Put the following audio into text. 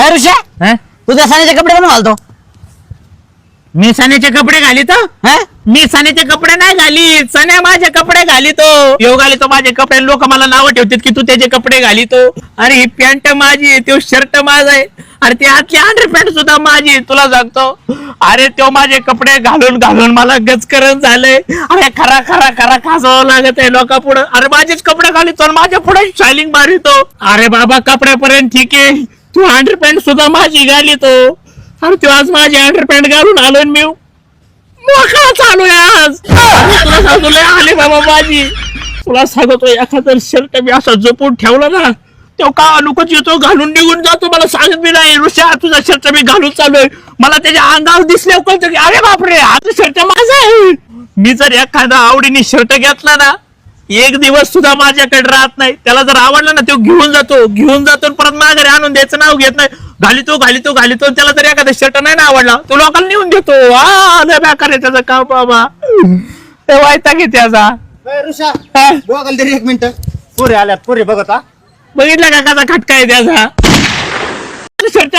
काय ऋषा हा? तुझ्या सानीचे कपडे पण घालतो मी सण्याचे कपडे घालितो हा? मी सण्याचे कपडे नाही घालीत सण्या माझे कपडे घालितो यो घालितो माझे कपडे लोक मला नाव ठेवतात की तू त्याचे कपडे घालितो अरे ही पॅन्ट माझी आहे तो शर्ट माझा आहे अरे ती आतली अंडर पॅन्ट सुद्धा माझी आहे, तुला सांगतो अरे तो माझे कपडे घालून घालून मला गचकरण झालंय अरे खरा खरा खरा खासावं लागत आहे लोका पुढं अरे माझेच कपडे घालितो आणि माझ्या पुढे शायलिंग मारितो अरे बाबा कपड्यापर्यंत ठीक आहे तू अंडर पॅन्ट सुद्धा माझी घालितो अरे तू आज माझी अंडर पॅन्ट घालून आलो मी मोकळा चालू आहे आज तुला सांगतो लय आले बाबा माझी तुला सांगतो एखादं शर्ट मी असं जपून ठेवलं ना तो का लोकच येतो घालून निघून जातो मला सांगत मी नाही ऋषा तुझा शर्ट मी घालून चालूय मला त्याच्या अंगावर दिसले कळतं की अरे बापरे हा शर्ट माझा आहे मी जर एखादा आवडीने शर्ट घेतला ना एक दिवस सुद्धा माझ्याकडे राहत नाही त्याला जर आवडला ना तो घेऊन जातो परत माघारी आणून द्यायचं नाव घेत नाही घालितो त्याला जर एखादा शर्ट नाही ना आवडला तो लोकांना नेऊन देतो बेकार आहे त्याचं काम बाबा ते वायता घे त्याचा ऋषा हा? बघाल तरी एक मिनिट पुरे आल्यात पुरे बघत हा बघितलं का कसा खटका आहे त्याचा शर्ट